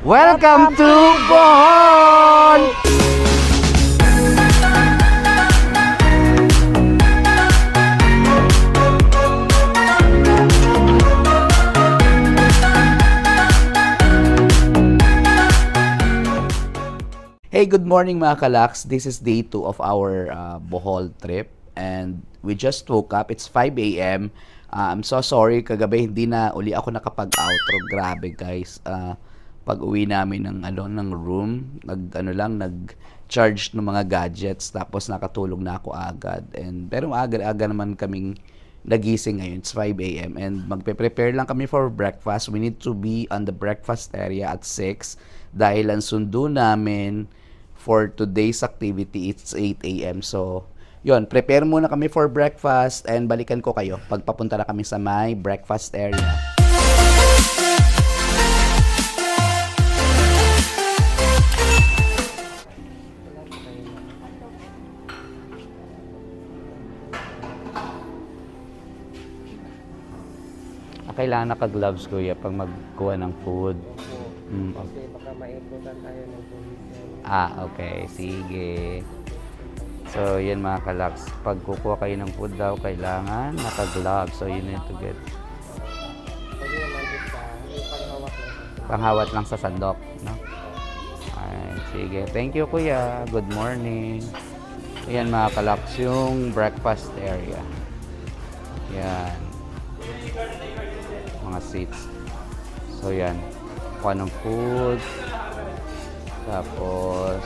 Welcome to Bohol! Hey, good morning mga kalaks. This is day 2 of our Bohol trip and we just woke up. It's 5 a.m. I'm so sorry, kagabi hindi na uli ako nakapag-outro. Grabe guys. Pag uwi namin ng room, nag-charge ng mga gadgets tapos nakatulog na ako agad. Pero aga-aga naman kaming nagising ngayon. It's 5 a.m. and magpe-prepare lang kami for breakfast. We need to be on the breakfast area at 6 dahil ang sundo namin for today's activity, it's 8 a.m. So, yun, prepare muna kami for breakfast and balikan ko kayo pag papunta na kami sa my breakfast area. Kailangan naka-gloves kuya pag magkuha ng food. Kasi baka maibutan tayo ng police. Okay. Sige. So, yan mga kalaks. Pag kukuha kayo ng food daw, kailangan naka-gloves. So, you need to get Pwede naman isa, yung panghawak lang. panghawat lang sa sandok. No? Ay, sige. Thank you kuya. Good morning. Yan mga kalaks, yung breakfast area. Yan. Mga seats. So, yan. Kuha ng food. Tapos,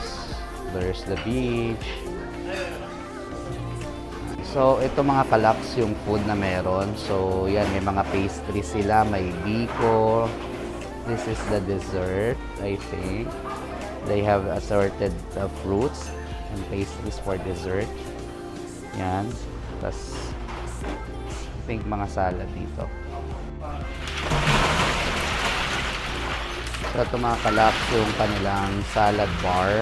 there's the beach. So, ito mga kalaks yung food na meron. So, yan, may mga pastries sila. May biko. This is the dessert, I think. They have assorted fruits and pastries for dessert. Yan. Tapos, I think mga salad dito. So, ito mga kalaks yung kanilang salad bar.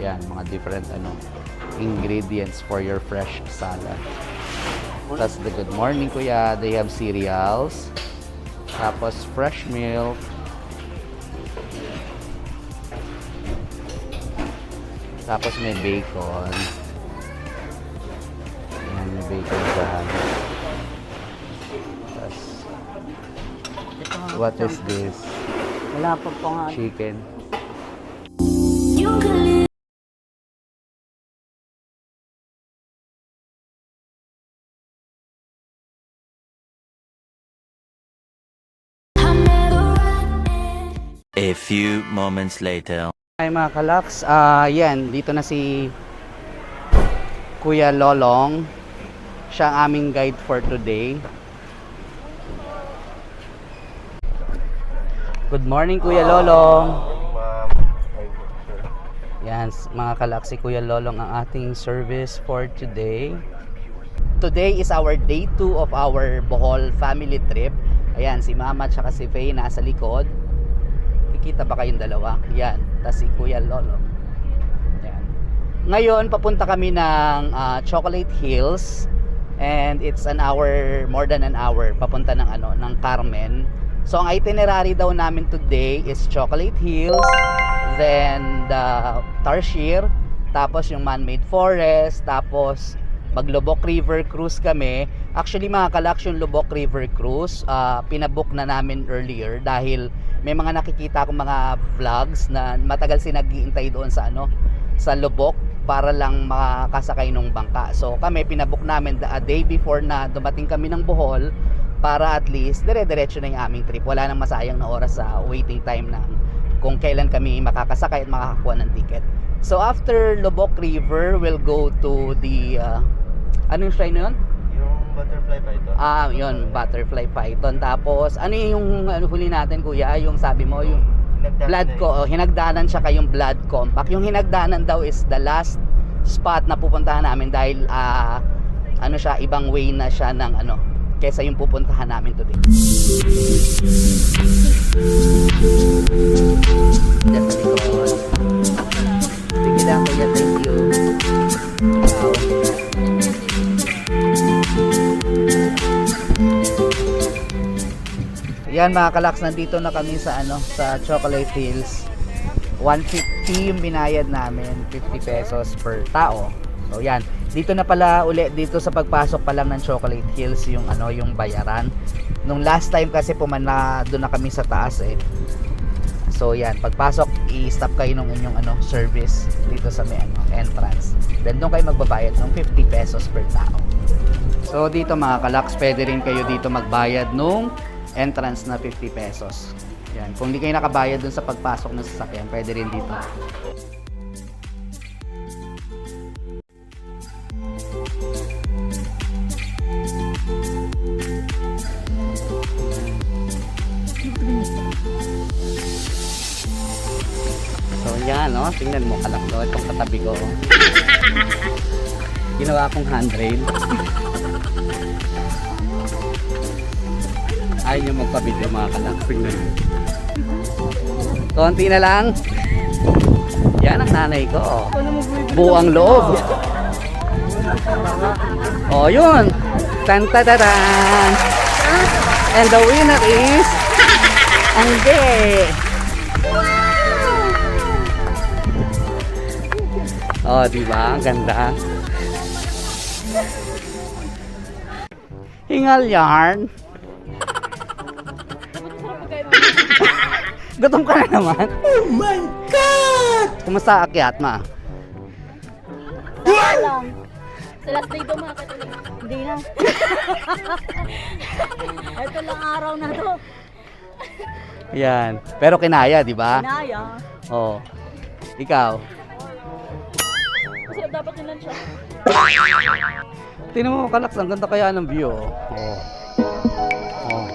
Yan, mga different ingredients for your fresh salad. That's the good morning kuya. They have cereals. Tapos fresh milk. Tapos may bacon. Yan, may bacon dyan. Tapos, what is this? Wala pa po nga. Chicken. A few moments later. Hi mga kalaks, yan, dito na si Kuya Lolong. Siya ang aming guide for today. Good morning Kuya Lolong. Yan, mga kalaks, si Kuya Lolong ang ating service for today. Today is our day 2 of our Bohol family trip. Ayan, si Mama at si Faye nasa likod. Kikita ba kayong dalawa? Yan, tas si Kuya Lolong. Yan. Ngayon, papunta kami ng Chocolate Hills. And it's more than an hour, papunta ng Carmen. So, ang itinerary daw namin today is Chocolate Hills, then the Tarsier, tapos yung man-made forest, tapos mag-Lubok River Cruise kami. Actually mga kalaks, yung Lubok River Cruise, pinabook na namin earlier dahil may mga nakikita akong mga vlogs na matagal nag-iintay doon sa Lubok para lang makasakay ng bangka. So kami pinabook namin a day before na dumating kami ng Bohol para at least dire-diretso na yung aming trip. Wala nang masayang na oras sa waiting time na kung kailan kami makakasakay at makakakuha ng ticket. So after Lubok River, we'll go to the anong shrine na yun? Yung butterfly python. Yun, butterfly python. Tapos ano yung huli natin kuya? Yung sabi mo, yung blood ko, hinagdanan siya kayong blood compact. Yung hinagdanan daw is the last spot na pupuntahan namin dahil siya, ibang way na siya ng kesa yung pupuntahan namin today. Just because. Sige lang kuya, thank you. Wow. Yan Yan mga kalaks, nandito na kami sa sa Chocolate Hills. 150 yung binayad namin, 50 pesos per tao. So yan, dito na pala uli dito sa pagpasok pa lang ng Chocolate Hills yung yung bayaran. Nung last time kasi pumana doon na kami sa taas eh. So yan, pagpasok i-stop kayo nung inyong service dito sa may entrance. Then doon kayo magbabayad ng 50 pesos per tao. So dito mga kalaks, pwede rin kayo dito magbayad nung entrance na 50 pesos. Yan, kung hindi kayo nakabayad dun sa pagpasok ng sasakyan, pwede rin dito. So yan, no? Tingnan mo, kalaklo itong katabi ko. Ginawa akong handrail. Ayaw nyo magpa-video mga kalaks. Tingnan mo. Konti na lang. Yan ang nanay ko. Buang loob. Oh, yun. Tan-ta-ta-tan. And the winner is Angge. Oh, diba? Ang ganda. Hingal yarn. Gutom ka na naman. Oh my God! Kumusta akyat, ma? Wala lang. Sa last day daw mga katuloy. Hindi na. Ito lang araw na to. Yan. Pero kinaya, di ba? Inaya. Oo. Ikaw? Masarap dapat yung lunch siya. Tingnan mo, kalaks. Ang ganda kaya ng view. Oh. Oh.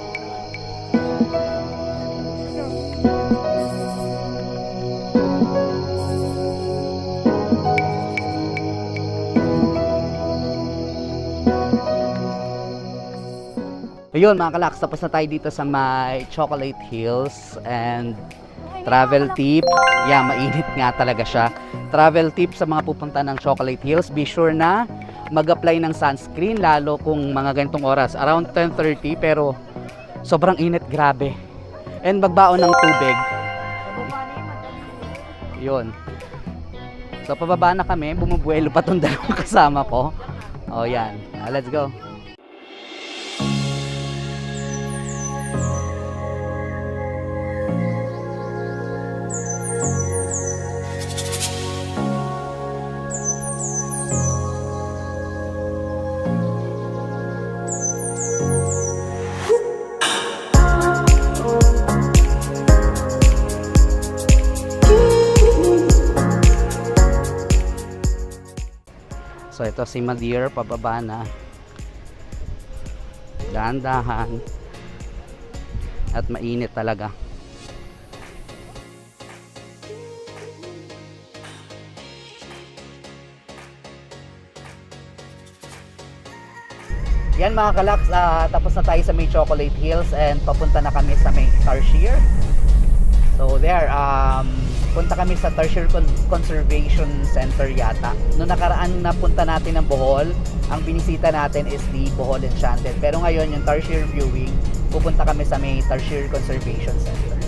Ayun mga kalaks, tapos na tayo dito sa may Chocolate Hills and travel tip. Yeah, mainit nga talaga siya. Travel tip sa mga pupunta ng Chocolate Hills, be sure na mag-apply ng sunscreen lalo kung mga ganitong oras, around 10:30, pero sobrang init, grabe. And magbaon ng tubig. Yun. So pababa na kami, bumubuelo pa tong dalawang kasama ko. Oh yan, let's go. So ito si Madeir, pababa na. Dahan-dahan. At mainit talaga. Yan mga kalaks, tapos na tayo sa may Chocolate Hills and papunta na kami sa may Tarsier. So there, punta kami sa Tarsier Conservation Center yata. Noong nakaraan na punta natin ng Bohol, ang binisita natin is the Bohol Enchanted. Pero ngayon yung Tarsier viewing, pupunta kami sa may Tarsier Conservation Center.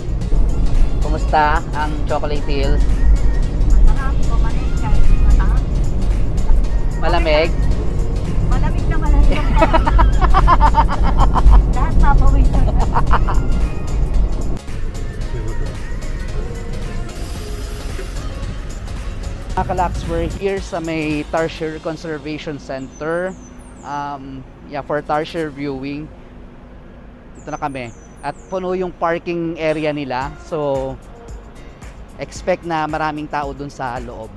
Kumusta ang Chocolate Hills? Masarap, kumanin kahit mataas. Malamig? Malamig na malamig. Lahat papawisan. Mga kalaks, we're here sa may Tarsier Conservation Center. Yeah, for Tarsier viewing. Dito na kami. At puno yung parking area nila. So, expect na maraming tao dun sa loob.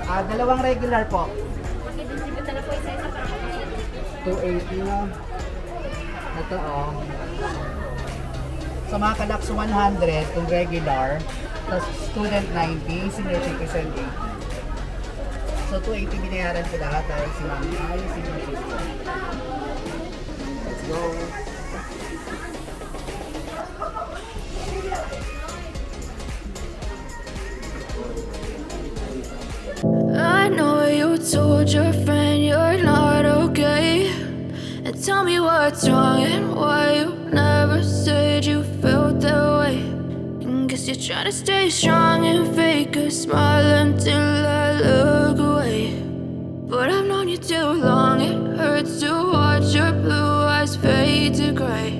Dalawang regular po. 280 na. Ito oh. So mga kalaks, 100 kung regular. Tapos student 90, senior citizen 80. So 280 binayaran ko lahat dahil si mami ay senior citizen. Let's go. I know you told your friend you're not okay. tell me what's wrong and why you never said you felt that way. And guess you're trying to stay strong and fake a smile until I look away. But I've known you too long, it hurts to watch your blue eyes fade to gray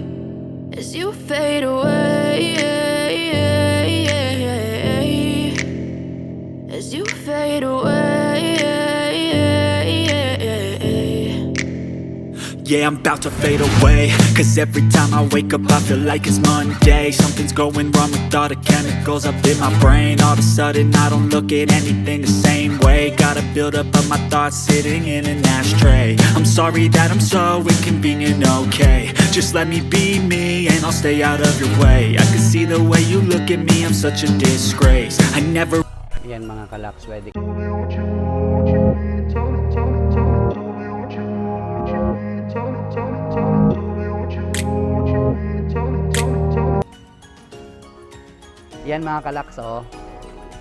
as you fade away. As you fade away. Yeah, I'm about to fade away. Cause every time I wake up I feel like it's Monday. Something's going wrong with all the chemicals up in my brain. All of a sudden I don't look at anything the same way. Gotta build up of my thoughts sitting in an ashtray. I'm sorry that I'm so inconvenient, okay. Just let me be me and I'll stay out of your way. I can see the way you look at me, I'm such a disgrace. I never. Yan mga kalaks, pwede. Yan mga kalaks, oh.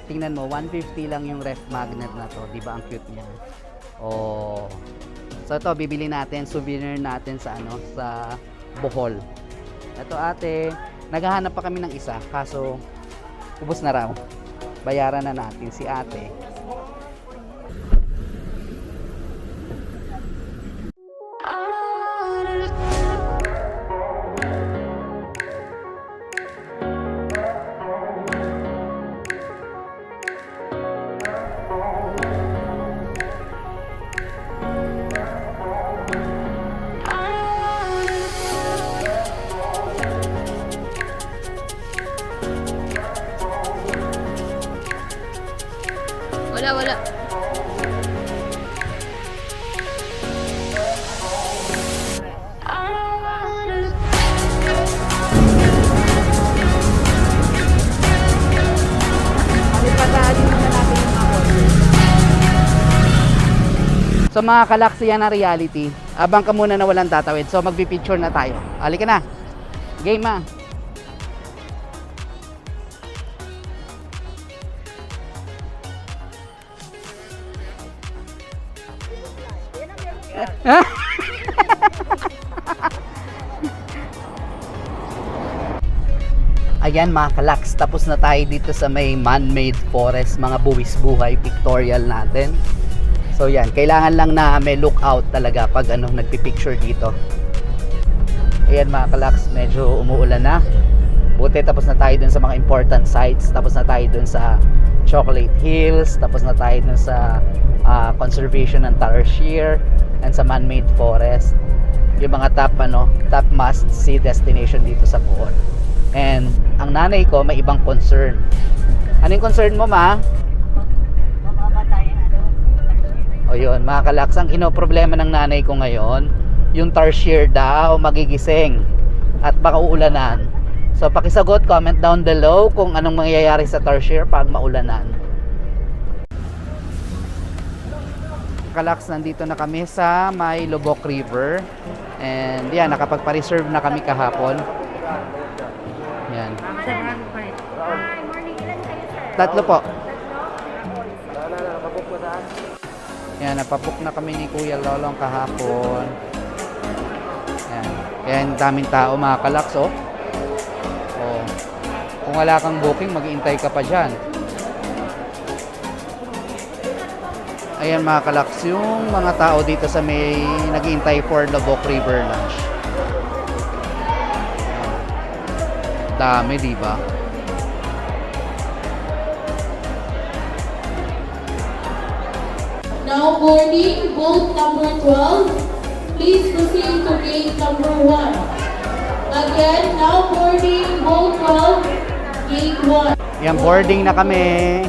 Tingnan mo, 150 lang yung ref magnet na to. Di ba ang cute niya? Oh. So ito, bibili natin, souvenir natin sa ano, sa Bohol. Ito ate, naghahanap pa kami ng isa, kaso ubos na raw. Bayaran na natin si ate. Wala. So mga kalaks, yan ang reality. Abang ka muna na walang tatawid. So magpipicture na tayo. Halika na. Game ah. Ayan mga kalaks, tapos na tayo dito sa may man-made forest, mga buwis buhay pictorial natin. So yan, kailangan lang na may lookout talaga pag nagpipicture dito. Ayan mga kalaks, medyo umuulan na. Buti tapos na tayo dun sa mga important sites, tapos na tayo dun sa Chocolate Hills, tapos na tayo dun sa conservation ng Tarsier and sa man-made forest. Yung mga top must see destination dito sa Bohol. And ang nanay ko may ibang concern. Ano yung concern mo, ma? O yun, mga kalaks, ang inoproblema ng nanay ko ngayon, yung Tarsier daw magigising at baka uulanan. So pakisagot, comment down below kung anong mangyayari sa Tarsier pag maulanan. Kalaks, nandito na kami sa may Lubok River. And yan, nakapagpa-reserve na kami kahapon. Yan. Tatlo po. Yan, napabook na kami ni Kuya Lolong kahapon. Yan. Yan, daming tao mga kalaks, oh. Oh. Kung wala kang booking, mag-iintay ka pa dyan. Ayan mga kalaks, yung mga tao dito sa may nag-iintay for Lubok River lunch. Dami, di ba? Now boarding boat number 12. Please proceed to gate number 1. Again, now boarding boat 12, gate 1. Yan, boarding na kami.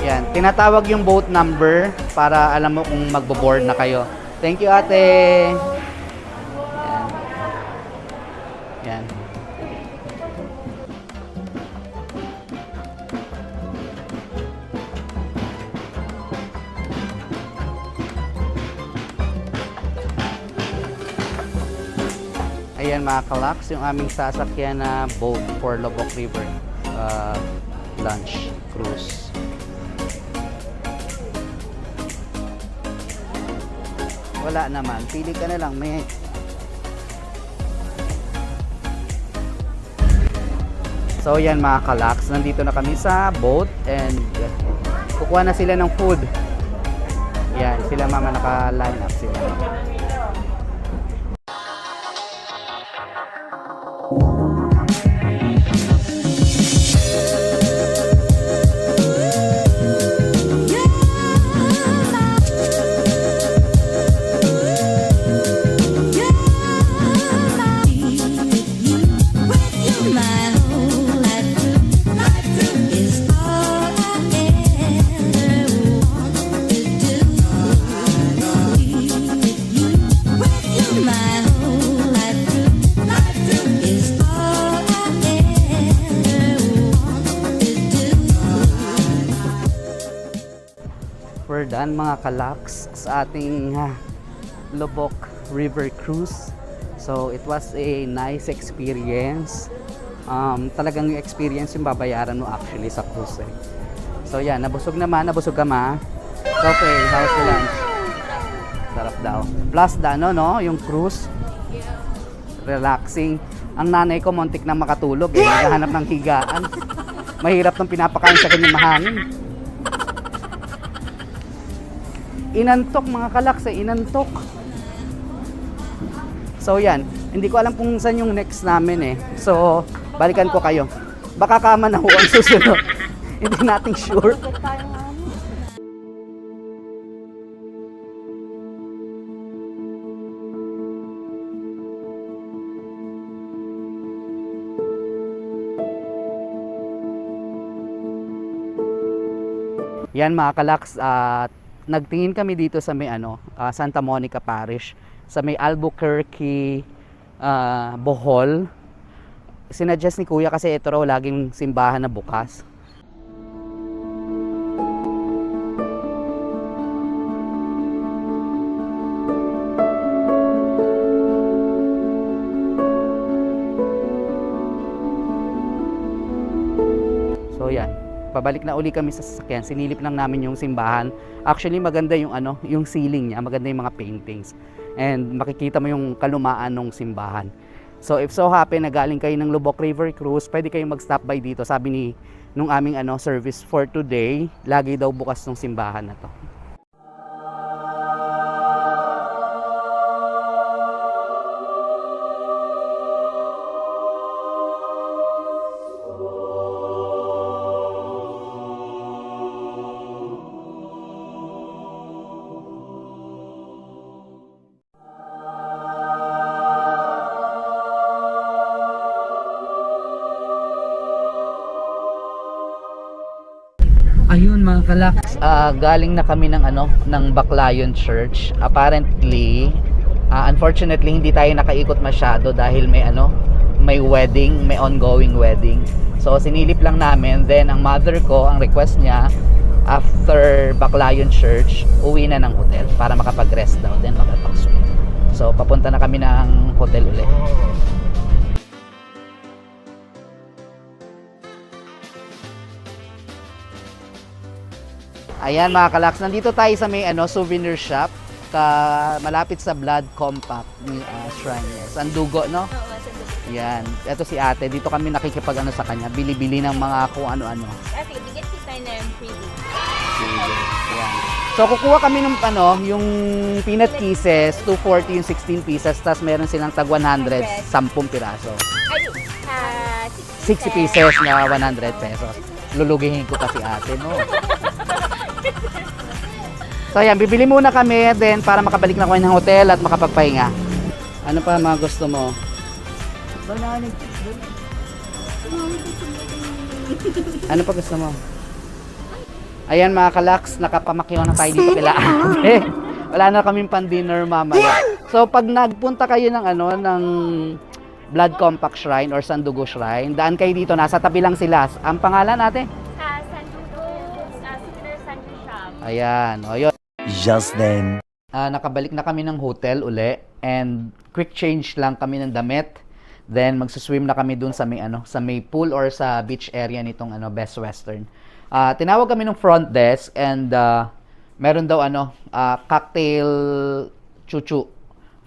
Yan, tinatawag yung boat number para alam mo kung magbo-board na kayo. Thank you, ate. Yan. Ayan mga kalaks, yung aming sasakyan na boat for Lubok River lunch cruise. Wala naman. Pili ka na lang. May... So yan mga kalaks, nandito na kami sa boat and kukuha na sila ng food. Yan, sila mama naka-line up sila. We're done mga kalaks sa ating Lubok River Cruise. So it was a nice experience. Talagang yung experience yung babayaran mo actually sa cruise eh. So yan, nabusog naman, nabusog ka ma. Okay, how's the lunch? Sarap daw. Plus the ano no, yung cruise. Relaxing. Ang nanay ko muntik na makatulog eh, naghahanap ng higaan. Mahirap nang pinapakain sa kanyang mahangin. Inantok mga kalaks eh, inantok. So yan, hindi ko alam kung saan yung next namin eh. So, balikan ko kayo. Baka kama na ho ang susunod. Hindi natin sure. Yan mga kalaks, nagtingin kami dito sa may Santa Monica Parish, sa may Albuquerque, Bohol. Sinuggest ni Kuya kasi ito raw laging simbahan na bukas. So yan, pabalik na uli kami sa sasakyan. Sinilip lang namin yung simbahan. Actually maganda yung yung ceiling niya, maganda yung mga paintings. And makikita mo yung kalumaan ng simbahan. So if so happen na galing kayo ng Lubok River Cruise, pwede kayong mag-stop by dito. Sabi ni nung aming service for today, lagi daw bukas ng simbahan na to. Ayun mga kalaks, galing na kami ng ng Baclayon Church. Apparently, unfortunately hindi tayo nakaikot masyado dahil may wedding, may ongoing wedding. So sinilip lang namin, then ang mother ko, ang request niya after Baclayon Church, uwi na ng hotel para makapag-rest daw, then makapag-swim. So papunta na kami ng hotel ulit. Ayan mga kalaks, nandito tayo sa may souvenir shop malapit sa Blood Compact ni Shrine. Sandugo, no? Yan. Ito si ate, dito kami nakikipag sa kanya, bili-bili ng mga kung ano-ano. Kasi bigyan kita na yung freebie. Yan. So kukuha kami ng yung peanut kisses, 240 yung 16 pieces, tapos meron silang tag 100, 10 piraso. Ay, 60 pieces na 100 pesos. Lulugihin ko pa si ate, no? So ayan, bibili muna kami then para makabalik na kami ng hotel at makapagpahinga. Ano pa mga gusto mo? Ano pa gusto mo? Ayan mga kalaks, nakapamakyaw na tayo dito kila ate. Wala na kaming pan-dinner mamaya. So pag nagpunta kayo ng ng Blood Compact Shrine or Sandugo Shrine, daan kayo dito, nasa tabi lang sila. Ang pangalan natin? Ayan, o yun. Just then. Nakabalik na kami ng hotel uli and quick change lang kami ng damit. Then magsuswim na kami dun sa may sa may pool or sa beach area nitong Best Western. Tinawag kami ng front desk and meron daw cocktail Chuchu.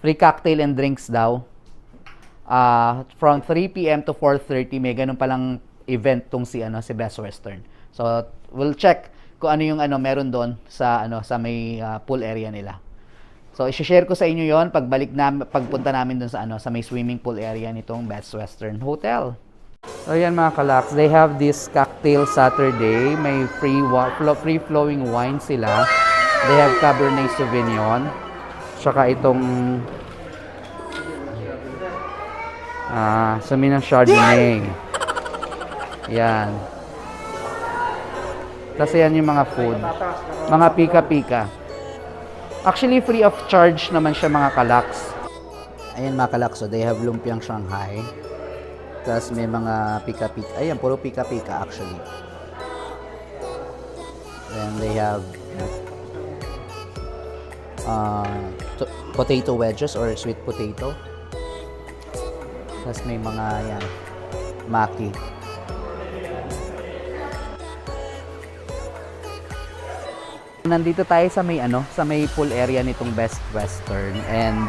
Free cocktail and drinks daw. From 3 p.m. to 4:30 may ganun palang event tong si Best Western. So we'll check kung ano yung meron doon sa sa may pool area nila. So i-share ko sa inyo 'yon pagpunta namin doon sa may swimming pool area nitong Best Western Hotel. So yan mga kalaks, they have this cocktail Saturday. May free flowing wine sila. They have Cabernet Sauvignon. Tsaka itong Saminang Chardonnay. Yan. Kasi yan yung mga food. Mga pika-pika. Actually, free of charge naman siya mga kalaks. Ayan mga kalaks, so they have lumpiang Shanghai. Tapos may mga pika-pika. Ayan, puro pika-pika actually. Then they have potato wedges or sweet potato. Tapos may mga maki. Nandito tayo sa may pool area nitong Best Western, and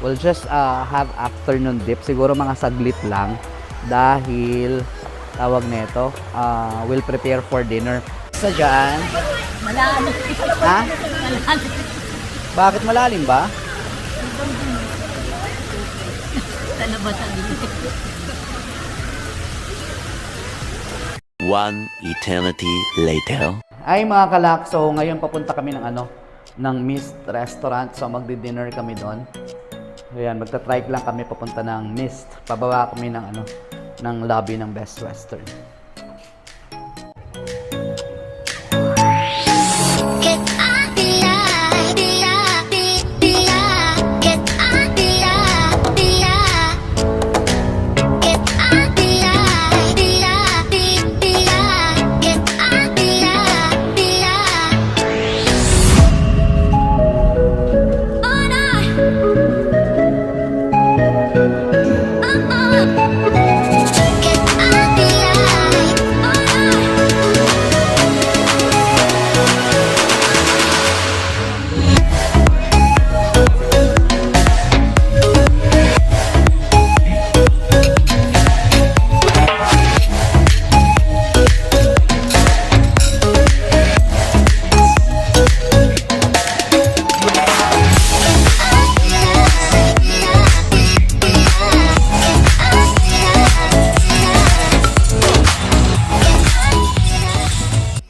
we'll just have afternoon dip, siguro mga saglit lang dahil tawag nito, we'll prepare for dinner. Sa dyan? Malalim. Ha? Malalim. Bakit malalim ba? Talabatan din. One eternity later. Ay mga kalak, so ngayon papunta kami ng Mist Restaurant. So magdi-dinner kami doon. Ayan, magta-trike lang kami papunta ng Mist. Pababa kami ng lobby ng Best Western.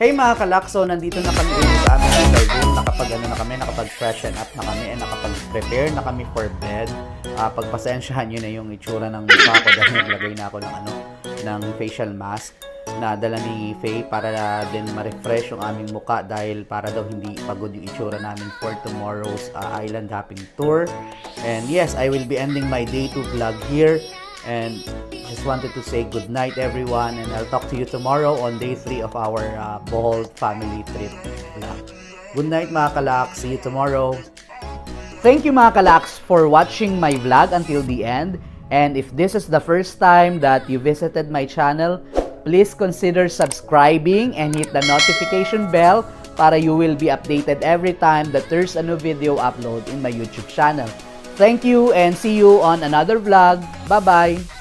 Hey mga kalak, so nandito na kami dito sa aming hotel room. Nakapag-freshen up na kami and nakapag-prepare na kami for bed. Pagpasensyahan nyo na yung itsura ng mukha ko dahil naglagay na ako ng facial mask na dala ni Faye para din ma-refresh yung aming mukha dahil para daw hindi pagod yung itsura namin for tomorrow's island hopping tour. And yes, I will be ending my day 2 vlog here. And just wanted to say good night everyone, and I'll talk to you tomorrow on day 3 of our Bohol family trip vlog. Good night mga kalaks, see you tomorrow. Thank you mga kalaks for watching my vlog until the end, and if this is the first time that you visited my channel, please consider subscribing and hit the notification bell para you will be updated every time that there's a new video upload in my YouTube channel. Thank you and see you on another vlog. Bye-bye!